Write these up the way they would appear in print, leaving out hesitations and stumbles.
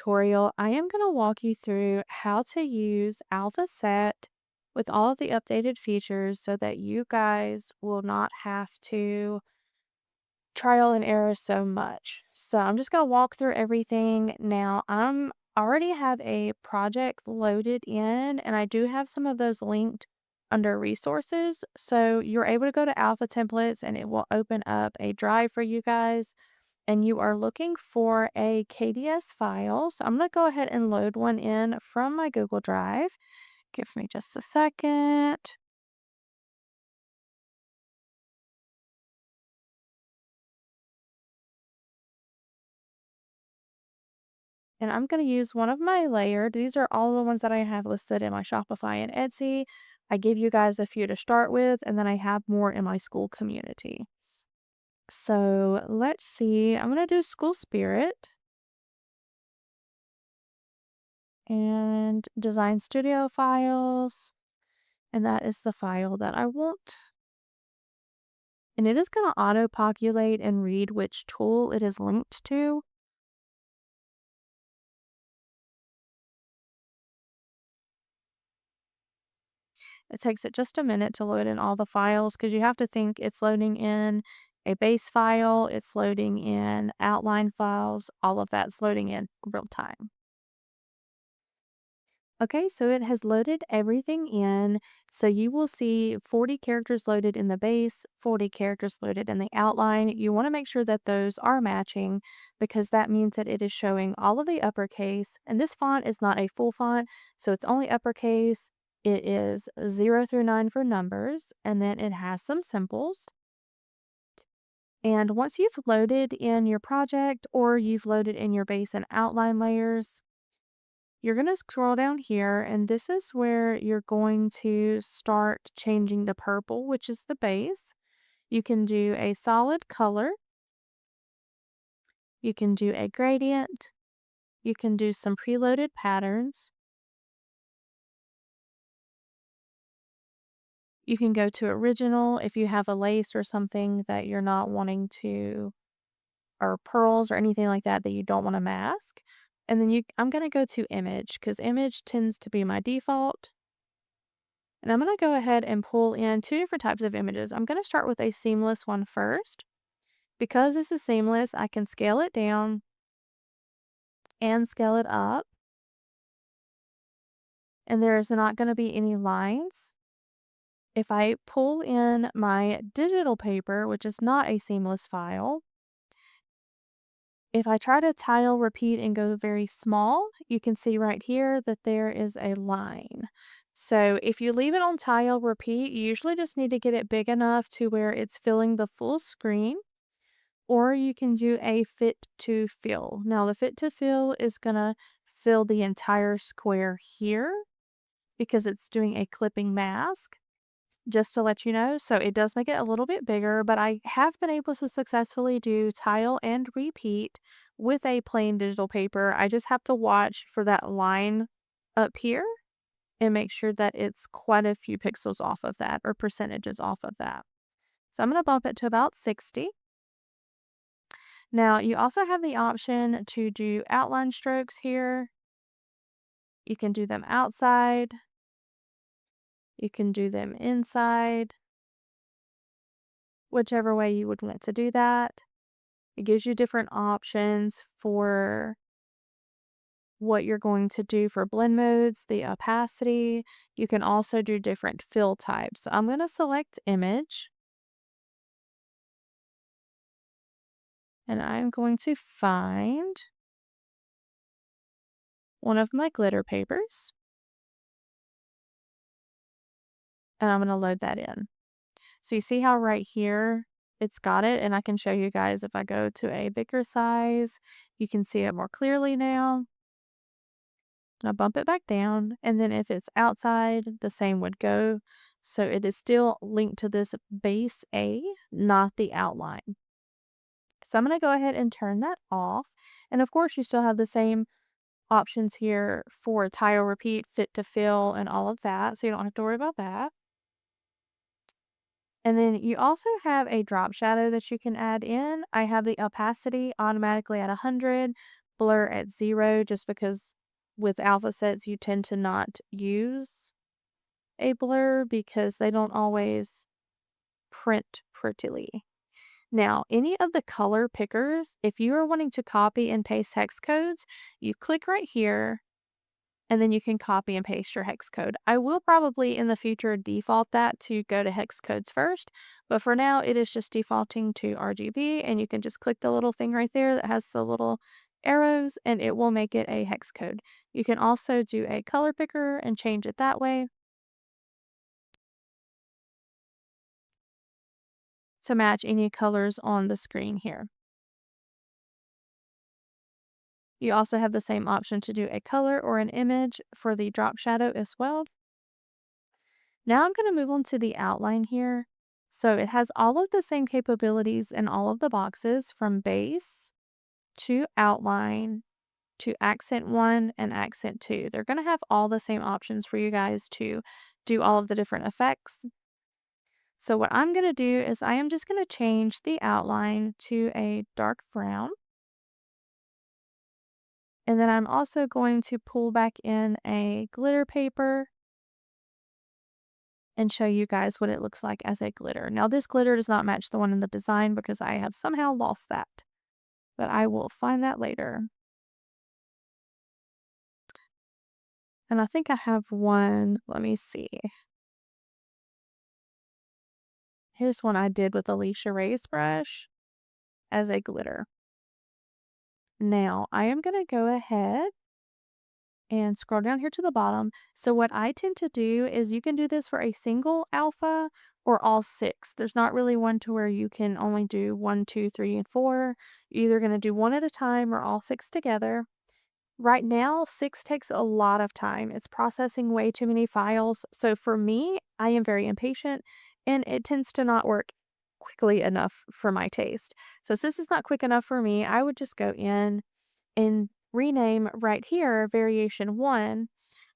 tutorial, I am going to walk you through how to use Alpha Set with all of the updated features so that you guys will not have to trial and error so much. So I'm just going to walk through everything. Now, I'm already have a project loaded in, and I do have some of those linked under resources. So you're able to go to Alpha Templates and it will open up a drive for you guys, and you are looking for a KDS file. So I'm going to go ahead and load one in from my Google Drive. Give me just a second. And I'm going to use one of my layered. These are all the ones that I have listed in my Shopify and Etsy. I give you guys a few to start with, and then I have more in my Skool community. So let's see. I'm going to do School Spirit and Design Studio files. And that is the file that I want. And it is going to auto-populate and read which tool it is linked to. It takes it just a minute to load in all the files because you have to think it's loading in a base file, it's loading in outline files, all of that's loading in real time. Okay, so it has loaded everything in. So you will see 40 characters loaded in the base, 40 characters loaded in the outline. You want to make sure that those are matching because that means that it is showing all of the uppercase. And this font is not a full font, so it's only uppercase. It is 0 through 9 for numbers, and then it has some symbols. And once you've loaded in your project or you've loaded in your base and outline layers, you're going to scroll down here, and this is where you're going to start changing the purple, which is the base. You can do a solid color. You can do a gradient. You can do some preloaded patterns. You can go to original if you have a lace or something that you're not wanting to, or pearls or anything like that that you don't want to mask. And then I'm going to go to image because image tends to be my default. And I'm going to go ahead and pull in two different types of images. I'm going to start with a seamless one first. Because this is seamless, I can scale it down and scale it up. And there's not going to be any lines. If I pull in my digital paper, which is not a seamless file, if I try to tile repeat and go very small, you can see right here that there is a line. So if you leave it on tile repeat, you usually just need to get it big enough to where it's filling the full screen, or you can do a fit to fill. Now the fit to fill is gonna fill the entire square here because it's doing a clipping mask, just to let you know. So it does make it a little bit bigger, but I have been able to successfully do tile and repeat with a plain digital paper. I just have to watch for that line up here and make sure that it's quite a few pixels off of that or percentages off of that. So I'm going to bump it to about 60. Now you also have the option to do outline strokes here. You can do them outside. You can do them inside, whichever way you would want to do that. It gives you different options for what you're going to do for blend modes, the opacity. You can also do different fill types. So I'm going to select image, and I'm going to find one of my glitter papers, and I'm going to load that in. So you see how right here it's got it, and I can show you guys if I go to a bigger size, you can see it more clearly now. I bump it back down, and then if it's outside, the same would go. So it is still linked to this base A, not the outline. So I'm going to go ahead and turn that off. And of course, you still have the same options here for tile repeat, fit to fill, and all of that. So you don't have to worry about that. And then you also have a drop shadow that you can add in. I have the opacity automatically at 100, blur at 0 just because with alpha sets you tend to not use a blur because they don't always print prettily. Now, any of the color pickers, if you are wanting to copy and paste hex codes, you click right here and then you can copy and paste your hex code. I will probably in the future default that to go to hex codes first, but for now it is just defaulting to RGB, and you can just click the little thing right there that has the little arrows and it will make it a hex code. You can also do a color picker and change it that way to match any colors on the screen here. You also have the same option to do a color or an image for the drop shadow as well. Now I'm going to move on to the outline here. So it has all of the same capabilities in all of the boxes from base to outline to accent 1 and accent 2. They're going to have all the same options for you guys to do all of the different effects. So what I'm going to do is I am just going to change the outline to a dark brown. And then I'm also going to pull back in a glitter paper and show you guys what it looks like as a glitter. Now this glitter does not match the one in the design because I have somehow lost that, but I will find that later. And I think I have one, let me see. Here's one I did with Alicia Ray's brush as a glitter. Now I am going to go ahead and scroll down here to the bottom. So what I tend to do is you can do this for a single alpha or all 6. There's not really one to where you can only do 1, 2, 3, and 4. You're either going to do one at a time or all 6 together. Right now, 6 takes a lot of time. It's processing way too many files. So for me, I am very impatient and it tends to not work quickly enough for my taste. So since it's not quick enough for me, I would just go in and rename right here variation 1.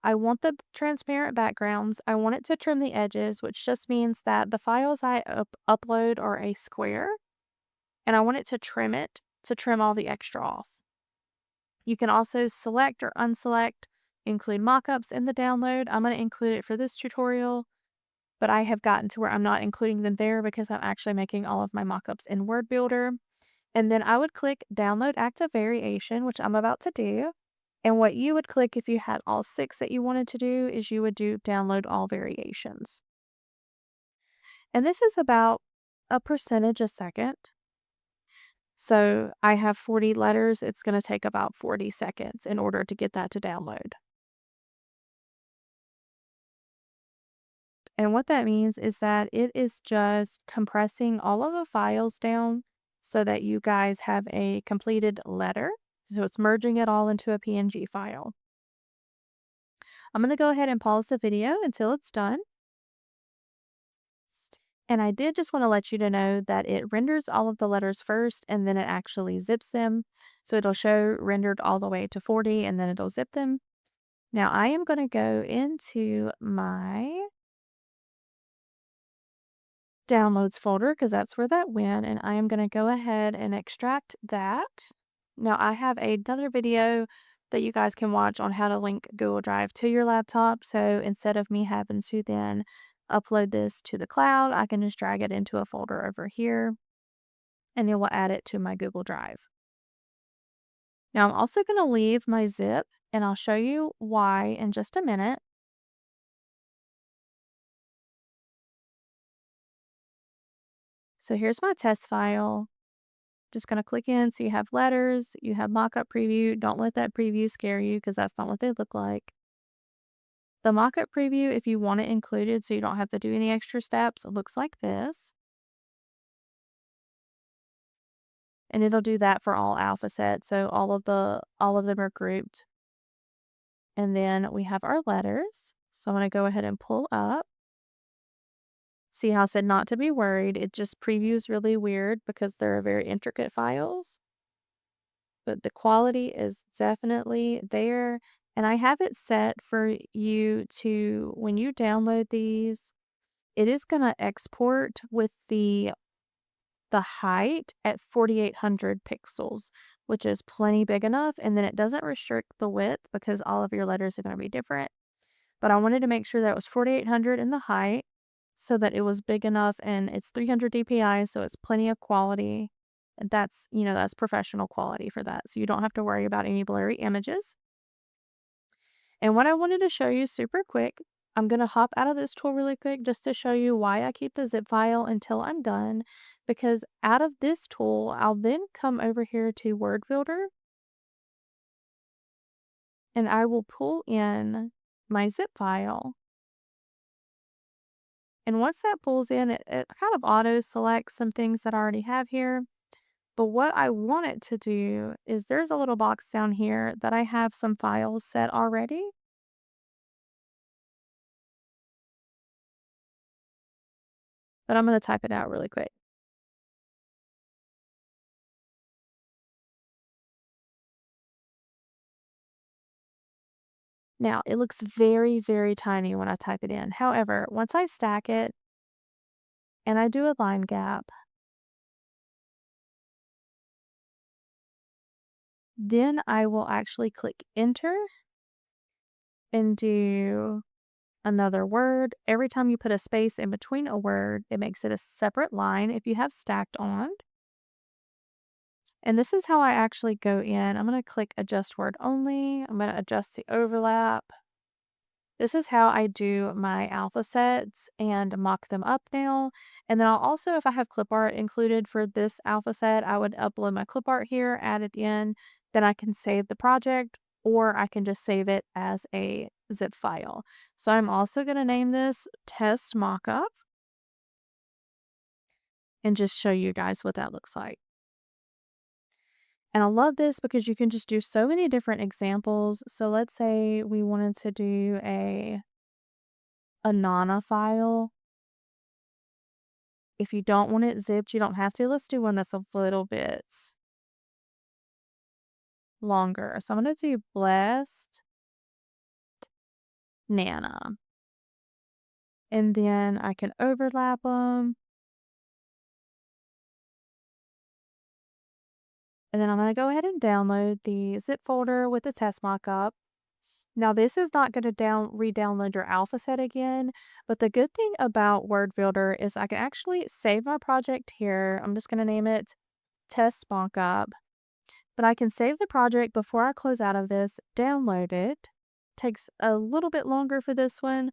I want the transparent backgrounds. I want it to trim the edges, which just means that the files I upload are a square, and I want it to trim all the extra off. You can also select or unselect, include mockups in the download. I'm going to include it for this tutorial, but I have gotten to where I'm not including them there because I'm actually making all of my mockups in Word Builder. And then I would click Download Active Variation, which I'm about to do. And what you would click if you had all 6 that you wanted to do is you would do Download All Variations. And this is about a percentage a second. So I have 40 letters. It's going to take about 40 seconds in order to get that to download. And what that means is that it is just compressing all of the files down so that you guys have a completed letter. So it's merging it all into a PNG file. I'm going to go ahead and pause the video until it's done. And I did just want to let you to know that it renders all of the letters first and then it actually zips them. So it'll show rendered all the way to 40 and then it'll zip them. Now I am going to go into my downloads folder because that's where that went, and I am going to go ahead and extract that. Now I have another video that you guys can watch on how to link Google Drive to your laptop. So instead of me having to then upload this to the cloud, I can just drag it into a folder over here and it will add it to my Google Drive. Now I'm also going to leave my zip and I'll show you why in just a minute. So here's my test file. Just going to click in. So you have letters, you have mockup preview. Don't let that preview scare you because that's not what they look like. The mockup preview, if you want it included so you don't have to do any extra steps, it looks like this. And it'll do that for all alpha sets. So all of them are grouped. And then we have our letters. So I'm going to go ahead and pull up. See how I said not to be worried. It just previews really weird because they're very intricate files. But the quality is definitely there. And I have it set for you to, when you download these, it is going to export with the the height at 4,800 pixels, which is plenty big enough. And then it doesn't restrict the width because all of your letters are going to be different. But I wanted to make sure that it was 4,800 in the height so that it was big enough, and it's 300 dpi, so it's plenty of quality. And that's professional quality for that. So you don't have to worry about any blurry images. And what I wanted to show you super quick, I'm going to hop out of this tool really quick just to show you why I keep the zip file until I'm done. Because out of this tool, I'll then come over here to Word Builder and I will pull in my zip file. And once that pulls in, it kind of auto selects some things that I already have here. But what I want it to do is there's a little box down here that I have some files set already. But I'm going to type it out really quick. Now, it looks very, very tiny when I type it in. However, once I stack it and I do a line gap, then I will actually click enter and do another word. Every time you put a space in between a word, it makes it a separate line if you have stacked on. And this is how I actually go in. I'm going to click adjust word only. I'm going to adjust the overlap. This is how I do my alpha sets and mock them up now. And then I'll also, if I have clip art included for this alpha set, I would upload my clip art here, add it in, then I can save the project, or I can just save it as a zip file. So I'm also going to name this test mockup and just show you guys what that looks like. And I love this because you can just do so many different examples. So let's say we wanted to do a Nana file. If you don't want it zipped, you don't have to. Let's do one that's a little bit longer. So I'm going to do Blessed Nana. And then I can overlap them. And then I'm going to go ahead and download the zip folder with the test mockup. Now, this is not going to re-download your alpha set again, but the good thing about Word Builder is I can actually save my project here. I'm just going to name it Test Mockup, but I can save the project before I close out of this, download it. Takes a little bit longer for this one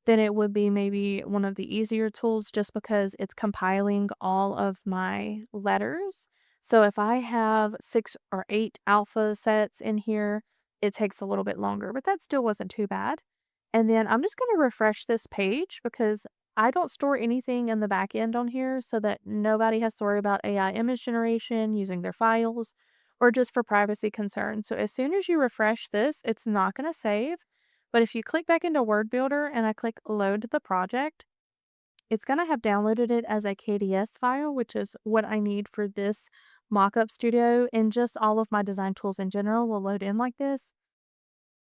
than it would be maybe one of the easier tools just because it's compiling all of my letters. So if I have 6 or 8 alpha sets in here, it takes a little bit longer, but that still wasn't too bad. And then I'm just going to refresh this page because I don't store anything in the back end on here so that nobody has to worry about AI image generation using their files or just for privacy concerns. So as soon as you refresh this, it's not going to save. But if you click back into Word Builder and I click load the project, it's going to have downloaded it as a KDS file, which is what I need for this mockup studio, and just all of my design tools in general will load in like this.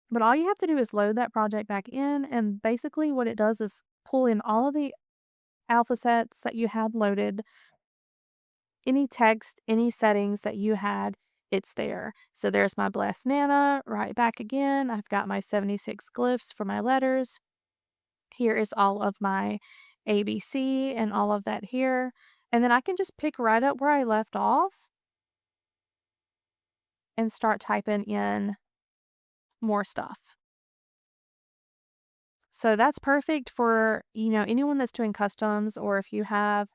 But all you have to do is load that project back in, and basically what it does is pull in all of the alpha sets that you had loaded, any text, any settings that you had, it's there. So there's my Blessed Nana right back again. I've got my 76 glyphs for my letters. Here is all of my ABC and all of that here. And then I can just pick right up where I left off and start typing in more stuff. So that's perfect for, anyone that's doing customs, or if you have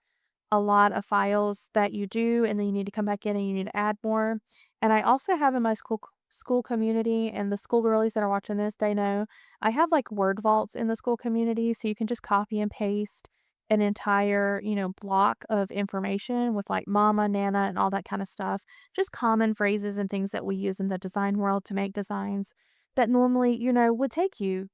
a lot of files that you do and then you need to come back in and you need to add more. And I also have in my school community, and the school girlies that are watching this, they know I have like word vaults in the school community, so you can just copy and paste an entire, block of information with like mama, nana, and all that kind of stuff. Just common phrases and things that we use in the design world to make designs that normally, would take you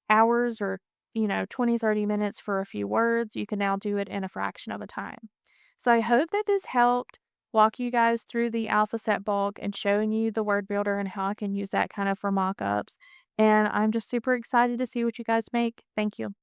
hours or 20, 30 minutes for a few words. You can now do it in a fraction of a time. So I hope that this helped walk you guys through the alpha set bulk and showing you the word builder and how I can use that kind of for mock-ups. And I'm just super excited to see what you guys make. Thank you.